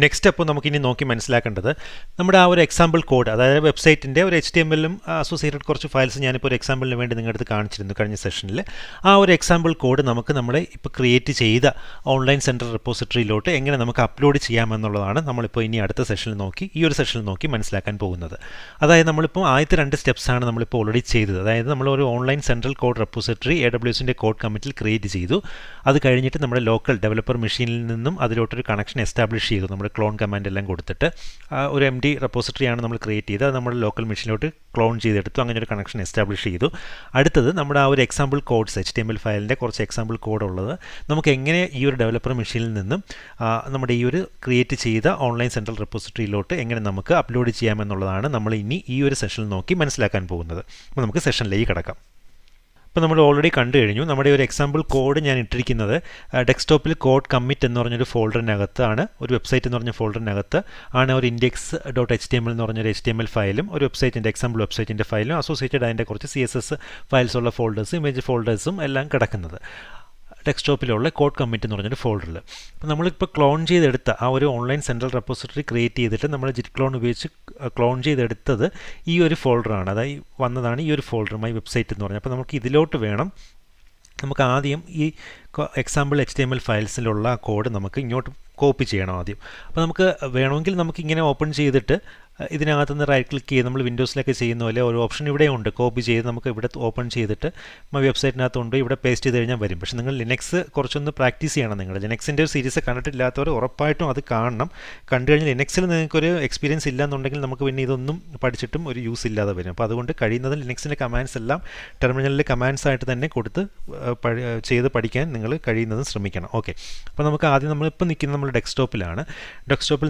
Next അപ്പോൾ നമുക്കിനി നോക്കി മനസ്സിലാക്കേണ്ടത് നമ്മുടെ ആ ഒരു എക്സാമ്പിൾ കോഡ്, അതായത് വെബ്സൈറ്റിൻ്റെ ഒരു HTML-ഉം അസോസിയേറ്റഡ് കുറച്ച് ഫയൽസ് ഞാനിപ്പോൾ ഒരു എക്സാമ്പിളിന് വേണ്ടി നിങ്ങളുടെ അടുത്ത് കാണിച്ചിരുന്നു കഴിഞ്ഞ സെഷനിൽ. ആ ഒരു എക്സാമ്പിൾ കോഡ് നമുക്ക് നമ്മുടെ ഇപ്പോൾ ക്രിയേറ്റ് ചെയ്ത ഓൺലൈൻ സെൻട്രൽ റിപ്പോസിറ്ററിയിലോട്ട് എങ്ങനെ നമുക്ക് അപ്ലോഡ് ചെയ്യാമെന്നുള്ളതാണ് നമ്മളിപ്പോൾ ഇനി അടുത്ത സെഷനിൽ നോക്കി ഈ ഒരു സെഷനിൽ നോക്കി മനസ്സിലാക്കാൻ പോകുന്നത്. അതായത് നമ്മളിപ്പോൾ ആദ്യത്തെ 2 സ്റ്റെപ്സാണ് നമ്മളിപ്പോൾ ഓൾറെഡി ചെയ്തത്. അതായത് നമ്മൾ ഒരു ഓൺലൈൻ സെൻട്രൽ കോഡ് റെപ്പോസിറ്ററി AWSൻ്റെ കോഡ് കമ്മിറ്റിൽ ക്രിയേറ്റ് ചെയ്തു. അത് കഴിഞ്ഞിട്ട് നമ്മുടെ ലോക്കൽ ഡെവലപ്പർ മെഷീനിൽ നിന്നും അതിലോട്ടൊരു കണക്ഷൻ എസ്റ്റാബ്ലിഷ് ചെയ്തു. നമ്മുടെ ക്ലോൺ കമാൻഡ് എല്ലാം കൊടുത്തിട്ട് ഒരു MD റെപ്പോസിറ്ററിയാണ് നമ്മൾ ക്രിയേറ്റ് ചെയ്തത്. അത് നമ്മുടെ ലോക്കൽ മെഷീനിലോട്ട് ക്ലോൺ ചെയ്തെടുത്തു. അങ്ങനെ ഒരു കണക്ഷൻ എസ്റ്റാബ്ലിഷ് ചെയ്തു. അടുത്തത് നമ്മുടെ ആ ഒരു എക്സാമ്പിൾ കോഡ്സ് HTML ഫയലിൻ്റെ കുറച്ച് എക്സാമ്പിൾ കോഡ് ഉള്ളത് നമുക്ക് എങ്ങനെ ഈ ഒരു ഡെവലപ്പർ മെഷീനിൽ നിന്നും നമ്മുടെ ഈ ഒരു ക്രിയേറ്റ് ചെയ്ത ഓൺലൈൻ സെൻട്രൽ റെപ്പോസിറ്ററിയിലോട്ട് എങ്ങനെ നമുക്ക് അപ്ലോഡ് ചെയ്യാമെന്നുള്ളതാണ് നമ്മൾ ഇനി ഈ ഒരു സെഷനിൽ നോക്കി മനസ്സിലാക്കാൻ പോകുന്നത്. അപ്പോൾ നമുക്ക് സെഷനിലേക്ക് കിടക്കാം. അപ്പോൾ നമ്മൾ ഓൾറെഡി കണ്ടു കഴിഞ്ഞു. നമ്മുടെ ഒരു എക്സാമ്പിൾ കോഡ് ഞാൻ ഇട്ടിരിക്കുന്നത് ഡെസ്ക്ടോപ്പിൽ കോഡ് കമ്മിറ്റ് എന്ന് പറഞ്ഞൊരു ഫോൾഡറിനകത്താണ്, ഒരു വെബ്സൈറ്റ് എന്ന് പറഞ്ഞ ഫോൾഡറിനകത്ത് ആണ് ഒരു index.html എന്ന് പറഞ്ഞൊരു HTML ഫയലും ഒരു വെബ്സൈറ്റിൻ്റെ എക്സാമ്പിൾ വെബ്സൈറ്റിൻ്റെ ഫയലും അസോസിയേറ്റഡ് അതിൻ്റെ കുറച്ച് CSS ഫയൽസ് ഉള്ള ഫോൾഡേഴ്സും ഇമേജ് ഫോൾഡേഴ്സും എല്ലാം കിടക്കുന്നത് ഡെസ്ക്ടോപ്പിലുള്ള കോഡ് കമ്മിറ്റ് എന്ന് പറഞ്ഞൊരു ഫോൾഡറിൽ. അപ്പോൾ നമ്മളിപ്പോൾ ക്ലോൺ ചെയ്തെടുത്ത ആ ഒരു ഓൺലൈൻ സെൻട്രൽ റെപ്പോസിറ്ററി ക്രിയേറ്റ് ചെയ്തിട്ട് നമ്മൾ ജിറ്റ് ക്ലോൺ ഉപയോഗിച്ച് ക്ലോൺ ചെയ്തെടുത്തത് ഈ ഒരു ഫോൾഡറാണ്. അതായത് വന്നതാണ് ഈ ഒരു ഫോൾഡറുമായി വെബ്സൈറ്റ് എന്ന് പറഞ്ഞത്. അപ്പോൾ നമുക്ക് ഇതിലോട്ട് വേണം നമുക്ക് ആദ്യം ഈ എക്സാമ്പിൾ HTML ഫയൽസിലുള്ള ആ കോഡ് നമുക്ക് ഇങ്ങോട്ട് കോപ്പി ചെയ്യണം ആദ്യം. അപ്പോൾ നമുക്ക് വേണമെങ്കിൽ നമുക്ക് ഇങ്ങനെ ഓപ്പൺ ചെയ്തിട്ട് ഇതിനകത്ത് നിന്ന് റൈറ്റ് ക്ലിക്ക് ചെയ്ത് നമ്മൾ വിൻഡോസിലൊക്കെ ചെയ്യുന്ന പോലെ ഒരു ഓപ്ഷൻ ഇവിടെ ഉണ്ട്, കോപ്പി ചെയ്ത് നമുക്ക് ഇവിടെ ഓപ്പൺ ചെയ്തിട്ട് വെബ്സൈറ്റിനകത്തുണ്ട് ഇവിടെ പേസ്റ്റ് ചെയ്ത് കഴിഞ്ഞാൽ വരും. പക്ഷേ നിങ്ങൾ ലിനക്സ് കുറച്ചൊന്ന് പ്രാക്ടീസ് ചെയ്യണം. നിങ്ങൾ ലിനക്സിൻ്റെ ഒരു സീരീസ് കണ്ടിട്ടില്ലാത്തവർ ഉറപ്പായിട്ടും അത് കാണണം. കണ്ടു കഴിഞ്ഞാൽ ലിനക്സിൽ നിങ്ങൾക്കൊരു എക്സ്പീരിയൻസ് ഇല്ലയെന്നുണ്ടെങ്കിൽ നമുക്ക് പിന്നെ ഇതൊന്നും പഠിച്ചിട്ടും ഒരു യൂസ് ഇല്ലാതെ വരും. അപ്പോൾ അതുകൊണ്ട് കഴിയുന്നതും ലിനക്സിൻ്റെ കമാൻഡ്സ് എല്ലാം ടെർമിനലിൽ കമാൻഡ്സ് ആയിട്ട് തന്നെ കൊടുത്ത് ചെയ്ത് പഠിക്കാൻ നിങ്ങൾ കഴിയുന്നതും ശ്രമിക്കണം. ഓക്കെ, അപ്പോൾ നമുക്ക് ആദ്യം നമ്മളിപ്പോൾ നിൽക്കുന്നത് നമ്മൾ ഡെസ്ക്ടോപ്പിലാണ്. ഡെസ്ക്ടോപ്പിൽ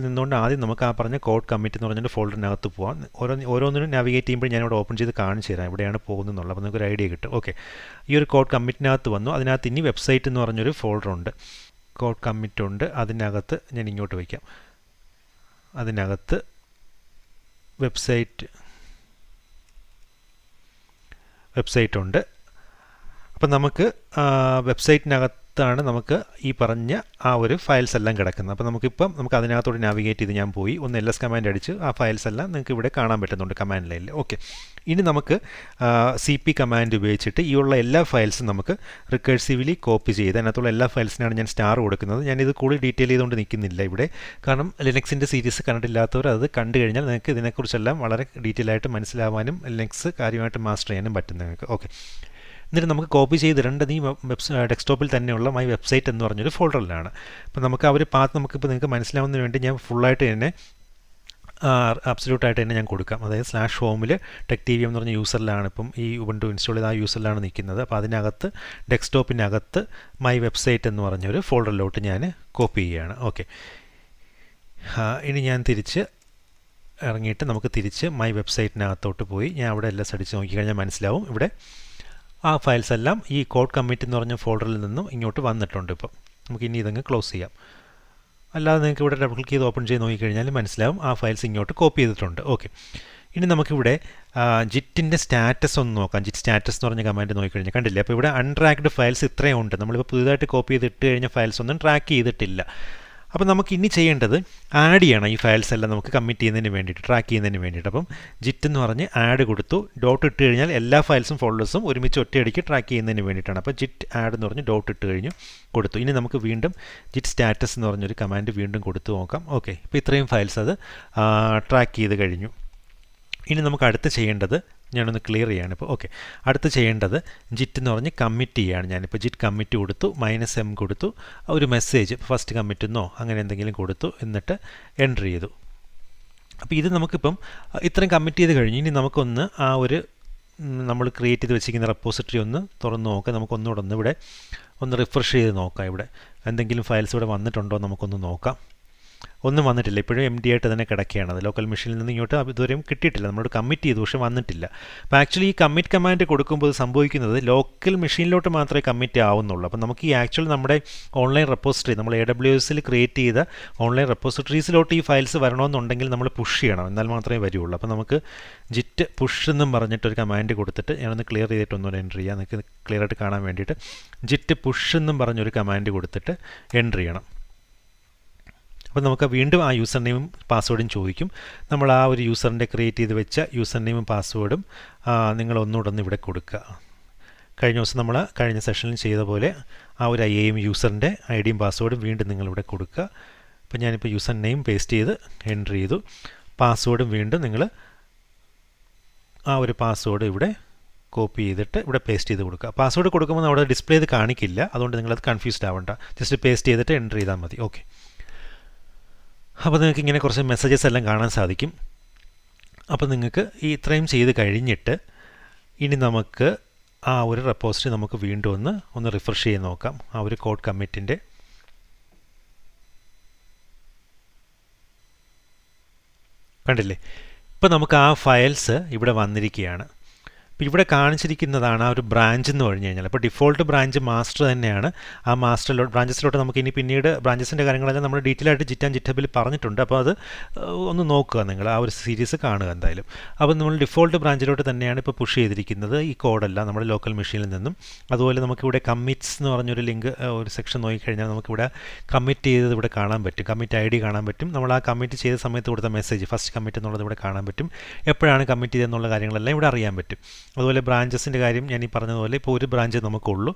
നിന്നുകൊണ്ട് ആദ്യം നമുക്ക് ആ പറഞ്ഞ കോഡ് കമ്മിറ്റ് എന്ന് പറഞ്ഞൊരു ഫോൾഡറിനകത്ത് പോകാം. ഓരോന്നിനും നാവിഗേറ്റ് ചെയ്യുമ്പോൾ ഞാനിവിടെ ഓപ്പൺ ചെയ്ത് കാണിച്ചു തരാം എവിടെയാണ് പോകുന്നതെന്നുള്ളത്. അപ്പോൾ നിങ്ങൾക്ക് ഒരു ഐഡിയ കിട്ടും. ഓക്കെ, ഈ ഒരു കോഡ് കമ്മിറ്റിനകത്ത് വന്നു. അതിനകത്ത് ഇനി വെബ്സൈറ്റ് എന്ന് പറഞ്ഞൊരു ഫോൾഡറുണ്ട്, കോഡ് കമ്മിറ്റ് ഉണ്ട്. അതിനകത്ത് ഞാൻ ഇങ്ങോട്ട് വയ്ക്കാം. അതിനകത്ത് വെബ്സൈറ്റ് ഉണ്ട്. അപ്പം നമുക്ക് വെബ്സൈറ്റിനകത്താണ് നമുക്ക് ഈ പറഞ്ഞ ആ ഒരു ഫയൽസ് എല്ലാം കിടക്കുന്നത്. അപ്പോൾ നമുക്ക് അതിനകത്തോട് നാവിഗേറ്റ് ചെയ്ത് ഞാൻ പോയി ഒന്ന് LS കമാൻഡ് അടിച്ച് ആ ഫയൽസ് എല്ലാം നിങ്ങൾക്ക് ഇവിടെ കാണാൻ പറ്റുന്നുണ്ട് കമാൻഡ് ലൈനിൽ. ഓക്കെ, ഇനി നമുക്ക് CP കമാൻഡ് ഉപയോഗിച്ചിട്ട് ഈ ഉള്ള എല്ലാ ഫയൽസും നമുക്ക് റിക്കേഴ്സീവ്ലി കോപ്പി ചെയ്ത് അതിനകത്തുള്ള എല്ലാ ഫയൽസിനാണ് ഞാൻ സ്റ്റാർ കൊടുക്കുന്നത്. ഞാനിത് കൂടുതൽ ഡീറ്റെയിൽ ചെയ്തുകൊണ്ട് നിൽക്കുന്നില്ല ഇവിടെ, കാരണം ലിനക്സിൻ്റെ സീരീസ് കണ്ടിട്ടില്ലാത്തവർ അത് കണ്ടു കഴിഞ്ഞാൽ നിങ്ങൾക്ക് ഇതിനെക്കുറിച്ചെല്ലാം വളരെ ഡീറ്റെയിൽ ആയിട്ട് മനസ്സിലാവാനും ലിനക്സ് കാര്യമായിട്ട് മാസ്റ്റർ ചെയ്യാനും പറ്റും നിങ്ങൾക്ക്. ഓക്കെ, എന്നിട്ട് നമുക്ക് കോപ്പി ചെയ്തിടേണ്ടത് ഈ ഡെസ്ക്ടോപ്പിൽ തന്നെയുള്ള മൈ വെബ്സൈറ്റ് എന്ന് പറഞ്ഞൊരു ഫോൾഡറിലാണ്. അപ്പോൾ നമുക്ക് ആ ഒരു പാത്ത് നമുക്കിപ്പോൾ നിങ്ങൾക്ക് മനസ്സിലാവുന്നതിന് വേണ്ടി ഞാൻ ഫുള്ളായിട്ട് തന്നെ അബ്സല്യൂട്ടായിട്ട് തന്നെ ഞാൻ കൊടുക്കാം. അതായത് /ഹോമിൽ TechTVM എന്ന് പറഞ്ഞ യൂസറിലാണ് ഇപ്പം ഈ ഉബുണ്ടു ഇൻസ്റ്റാൾ ചെയ്ത ആ യൂസറിലാണ് നിൽക്കുന്നത്. അപ്പോൾ അതിനകത്ത് ഡെസ്ക്ടോപ്പിനകത്ത് മൈ വെബ്സൈറ്റ് എന്ന് പറഞ്ഞൊരു ഫോൾഡറിലോട്ട് ഞാൻ കോപ്പി ചെയ്യുകയാണ്. ഓക്കെ, ഇനി ഞാൻ തിരിച്ച് ഇറങ്ങിയിട്ട് നമുക്ക് തിരിച്ച് മൈ വെബ്സൈറ്റിനകത്തോട്ട് പോയി ഞാൻ അവിടെ LS അടിച്ച് നോക്കിക്കഴിഞ്ഞാൽ മനസ്സിലാവും ഇവിടെ ആ ഫയൽസ് എല്ലാം ഈ കോഡ് കമ്മിറ്റ് എന്ന് പറഞ്ഞ ഫോൾഡറിൽ നിന്നും ഇങ്ങോട്ട് വന്നിട്ടുണ്ട്. ഇപ്പം നമുക്ക് ഇനി ഇതങ്ങ് ക്ലോസ് ചെയ്യാം. അല്ലാതെ നിങ്ങൾക്ക് ഇവിടെ ഡബിൾ ക്ലിക്ക് ചെയ്ത് ഓപ്പൺ ചെയ്ത് നോക്കിക്കഴിഞ്ഞാൽ മനസ്സിലാവും ആ ഫയൽസ് ഇങ്ങോട്ട് കോപ്പി ചെയ്തിട്ടുണ്ട്. ഓക്കെ, ഇനി നമുക്കിവിടെ ജിറ്റിൻ്റെ സ്റ്റാറ്റസ് ഒന്ന് നോക്കാം. ജിറ്റ് സ്റ്റാറ്റസ് എന്ന് പറഞ്ഞ കമാൻഡ് നോക്കിക്കഴിഞ്ഞാൽ കണ്ടില്ലേ, അപ്പോൾ ഇവിടെ അൺട്രാക്ഡ് ഫയൽസ് ഇത്രയും ഉണ്ട്. നമ്മളിപ്പോൾ പുതുതായിട്ട് കോപ്പി ചെയ്ത് ഇട്ട് കഴിഞ്ഞ ഫയൽസ് ഒന്നും ട്രാക്ക് ചെയ്തിട്ടില്ല. അപ്പോൾ നമുക്ക് ഇനി ചെയ്യേണ്ടത് ആഡ് ചെയ്യണം ഈ ഫയൽസ് എല്ലാം നമുക്ക് കമ്മിറ്റ് ചെയ്യുന്നതിന് വേണ്ടിയിട്ട്, ട്രാക്ക് ചെയ്യുന്നതിന് വേണ്ടിയിട്ട്. അപ്പം ജിറ്റ് എന്ന് പറഞ്ഞ് ആഡ് കൊടുത്തു. ഡോട്ട് ഇട്ട് കഴിഞ്ഞാൽ എല്ലാ ഫയൽസും ഫോൾഡേഴ്സും ഒരുമിച്ച് ഒറ്റയടിക്ക് ട്രാക്ക് ചെയ്യുന്നതിന് വേണ്ടിയിട്ടാണ്. അപ്പോൾ ജിറ്റ് ആഡ് എന്ന് പറഞ്ഞ് ഡോട്ട് ഇട്ട് കഴിഞ്ഞു കൊടുത്തു. ഇനി നമുക്ക് വീണ്ടും ജിറ്റ് സ്റ്റാറ്റസ് എന്ന് പറഞ്ഞൊരു കമാൻഡ് വീണ്ടും കൊടുത്തു നോക്കാം. ഓക്കെ, ഇപ്പോൾ ഇത്രയും ഫയൽസ് അത് ട്രാക്ക് ചെയ്ത് കഴിഞ്ഞു. ഇനി നമുക്ക് അടുത്ത് ചെയ്യേണ്ടത് ഞാനൊന്ന് ക്ലിയർ ചെയ്യാണ് ഇപ്പോൾ. ഓക്കെ, അടുത്ത് ചെയ്യേണ്ടത് ജിറ്റ് എന്ന് പറഞ്ഞ് കമ്മിറ്റ് ചെയ്യുകയാണ്. ഞാനിപ്പോൾ ജിറ്റ് കമ്മിറ്റ് കൊടുത്തു, -m കൊടുത്തു, ഒരു മെസ്സേജ് ഫസ്റ്റ് കമ്മിറ്റെന്നോ അങ്ങനെ എന്തെങ്കിലും കൊടുത്തു, എന്നിട്ട് എൻ്റർ ചെയ്തു. അപ്പോൾ ഇത് നമുക്കിപ്പം ഇത്രയും കമ്മിറ്റ് ചെയ്ത് കഴിഞ്ഞു. ഇനി നമുക്കൊന്ന് ആ ഒരു നമ്മൾ ക്രിയേറ്റ് ചെയ്ത് വെച്ചിരിക്കുന്ന റെപ്പോസിറ്ററി ഒന്ന് തുറന്ന് നോക്കാം. നമുക്കൊന്നുകൂടെ ഇവിടെ ഒന്ന് റിഫ്രഷ് ചെയ്ത് നോക്കാം. ഇവിടെ എന്തെങ്കിലും ഫയൽസ് ഇവിടെ വന്നിട്ടുണ്ടോ നമുക്കൊന്ന് നോക്കാം. ഒന്നും വന്നിട്ടില്ല, ഇപ്പോഴും MD ആയിട്ട് തന്നെ കിടക്കുകയാണ്. അത് ലോക്കൽ മെഷീനിൽ നിന്ന് ഇങ്ങോട്ട് ഇതുവരെയും കിട്ടിയിട്ടില്ല. നമ്മളോട് കമ്മിറ്റ് ചെയ്തു, പക്ഷേ വന്നിട്ടില്ല. അപ്പോൾ ആക്ച്വലി ഈ കമ്മിറ്റ് കമാൻഡ് കൊടുക്കുമ്പോൾ സംഭവിക്കുന്നത് ലോക്കൽ മെഷീനിലോട്ട് മാത്രമേ കമ്മിറ്റ് ആവുന്നുള്ളൂ. അപ്പോൾ നമുക്ക് ഈ ആക്ച്വൽ നമ്മുടെ ഓൺലൈൻ റെപ്പോസിറ്ററി നമ്മൾ AWSൽ ക്രിയേറ്റ് ചെയ്ത ഓൺലൈൻ റെപ്പോസിറ്ററീസിലോട്ട് ഈ ഫയൽസ് വരണമെന്നുണ്ടെങ്കിൽ നമ്മൾ പുഷ് ചെയ്യണം, എന്നാൽ മാത്രമേ വരുള്ളൂ. അപ്പോൾ നമുക്ക് ജിറ്റ് പുഷ് എന്നും പറഞ്ഞിട്ടൊരു കമാൻഡ് കൊടുത്തിട്ട് ഞാനൊന്ന് ക്ലിയർ ചെയ്തിട്ടൊന്നുകൂടെ എൻ്റർ ചെയ്യാം, നിങ്ങൾക്ക് ക്ലിയർ ആയിട്ട് കാണാൻ വേണ്ടിയിട്ട്. ജിറ്റ് പുഷ് എന്നും പറഞ്ഞൊരു കമാൻഡ് കൊടുത്തിട്ട് എൻ്റർ ചെയ്യണം. അപ്പോൾ നമുക്ക് വീണ്ടും ആ യൂസർ നെയിമും പാസ്വേഡും ചോദിക്കും. നമ്മൾ ആ ഒരു യൂസറിൻ്റെ ക്രിയേറ്റ് ചെയ്ത് വെച്ച യൂസർ നെയിമും പാസ്വേഡും നിങ്ങൾ ഒന്നുകൂടെ ഇവിടെ കൊടുക്കുക. കഴിഞ്ഞ ദിവസം നമ്മൾ കഴിഞ്ഞ സെഷനിൽ ചെയ്ത പോലെ ആ ഒരു IAM യൂസറിൻ്റെ ഐഡിയും പാസ്വേഡും വീണ്ടും നിങ്ങളിവിടെ കൊടുക്കുക. അപ്പോൾ ഞാനിപ്പോൾ യൂസർ നെയിം പേസ്റ്റ് ചെയ്ത് എൻ്റർ ചെയ്തു. പാസ്വേഡും വീണ്ടും നിങ്ങൾ ആ ഒരു പാസ്വേഡ് ഇവിടെ കോപ്പി ചെയ്തിട്ട് ഇവിടെ പേസ്റ്റ് ചെയ്ത് കൊടുക്കുക. പാസ്വേഡ് കൊടുക്കുമ്പോൾ അവിടെ ഡിസ്പ്ലേ ചെയ്ത് കാണിക്കില്ല, അതുകൊണ്ട് നിങ്ങളത് കൺഫ്യൂസ്ഡ് ആവണ്ട. ജസ്റ്റ് പേസ്റ്റ് ചെയ്തിട്ട് എൻ്റർ ചെയ്താൽ മതി. ഓക്കെ, അപ്പോൾ നിങ്ങൾക്ക് ഇങ്ങനെ കുറച്ച് മെസ്സേജസ് എല്ലാം കാണാൻ സാധിക്കും. അപ്പോൾ നിങ്ങൾക്ക് ഈ ഇത്രയും ചെയ്ത് കഴിഞ്ഞിട്ട് ഇനി നമുക്ക് ആ ഒരു റെപ്പോസിറ്ററി നമുക്ക് വീണ്ടും ഒന്ന് റിഫ്രഷ് ചെയ്ത് നോക്കാം. ആ ഒരു കോഡ് കമ്മിറ്റിൻ്റെ കണ്ടില്ലേ, ഇപ്പോൾ നമുക്ക് ആ ഫയൽസ് ഇവിടെ വന്നിരിക്കുകയാണ്. അപ്പോൾ ഇവിടെ കാണിച്ചിരിക്കുന്നതാണ് ആ ഒരു ബ്രാഞ്ച് എന്ന് പറഞ്ഞു കഴിഞ്ഞാൽ. അപ്പോൾ ഡിഫോൾട്ട് ബ്രാഞ്ച് മാസ്റ്റർ തന്നെയാണ്. ആ ബ്രാഞ്ചസിലോട്ട് നമുക്ക് ഇനി പിന്നീട് ബ്രാഞ്ചസിൻ്റെ കാര്യങ്ങളെല്ലാം നമ്മൾ ഡീറ്റെയിൽ ആയിട്ട് ജിറ്റബിൽ പറഞ്ഞിട്ടുണ്ട്. അപ്പോൾ അത് ഒന്ന് നോക്കുക, നിങ്ങൾ ആ ഒരു സീരീസ് കാണുക എന്തായാലും. അപ്പോൾ നമ്മൾ ഡിഫോൾട്ട് ബ്രാഞ്ചിലോട്ട് തന്നെയാണ് ഇപ്പോൾ പുഷ് ചെയ്തിരിക്കുന്നത് ഈ കോഡെല്ലാം നമ്മുടെ ലോക്കൽ മെഷീനിൽ നിന്നും. അതുപോലെ നമുക്കിവിടെ കമ്മിറ്റ്സ് എന്ന് പറഞ്ഞൊരു ലിങ്ക് ഒരു സെക്ഷൻ നോക്കിക്കഴിഞ്ഞാൽ നമുക്കിവിടെ കമ്മിറ്റ് ചെയ്തത് ഇവിടെ കാണാൻ പറ്റും. കമ്മിറ്റ് ID കാണാൻ പറ്റും. നമ്മൾ ആ കമ്മിറ്റ് ചെയ്ത സമയത്ത് കൊടുത്ത മെസ്സേജ് ഫസ്റ്റ് കമ്മിറ്റ് എന്നുള്ളത് ഇവിടെ കാണാൻ പറ്റും. എപ്പോഴാണ് കമ്മിറ്റ് ചെയ്തതെന്നുള്ള കാര്യങ്ങളെല്ലാം ഇവിടെ അറിയാൻ പറ്റും. അതുപോലെ ബ്രാഞ്ചസിൻ്റെ കാര്യം ഞാൻ ഈ പറഞ്ഞതുപോലെ ഇപ്പോൾ ഒരു ബ്രാഞ്ച് നമുക്കുള്ളൂ,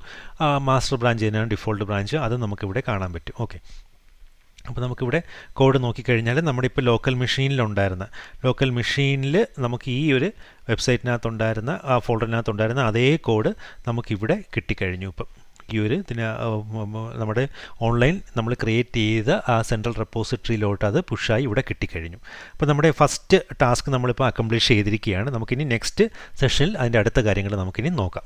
മാസ്റ്റർ ബ്രാഞ്ച് തന്നെയാണ് ഡിഫോൾട്ട് ബ്രാഞ്ച്, അത് നമുക്കിവിടെ കാണാൻ പറ്റും. ഓക്കെ, അപ്പോൾ നമുക്കിവിടെ കോഡ് നോക്കിക്കഴിഞ്ഞാൽ നമ്മുടെ ഇപ്പോൾ ലോക്കൽ മെഷീനിൽ നമുക്ക് ഈ ഒരു വെബ്സൈറ്റിനകത്തുണ്ടായിരുന്ന ആ ഫോൾഡറിനകത്തുണ്ടായിരുന്ന അതേ കോഡ് നമുക്കിവിടെ കിട്ടിക്കഴിഞ്ഞു. ഇപ്പം ഈ ഒരു നമ്മുടെ ഓൺലൈൻ നമ്മൾ ക്രിയേറ്റ് ചെയ്ത ആ സെൻട്രൽ റെപ്പോസിറ്ററിയിലോട്ട് അത് പുഷായി ഇവിടെ കിട്ടിക്കഴിഞ്ഞു. അപ്പോൾ നമ്മുടെ ഫസ്റ്റ് ടാസ്ക് നമ്മളിപ്പോൾ അക്കംപ്ലിഷ് ചെയ്തിരിക്കുകയാണ്. നമുക്കിനി നെക്സ്റ്റ് സെഷനിൽ അതിൻ്റെ അടുത്ത കാര്യങ്ങൾ നമുക്കിനി നോക്കാം.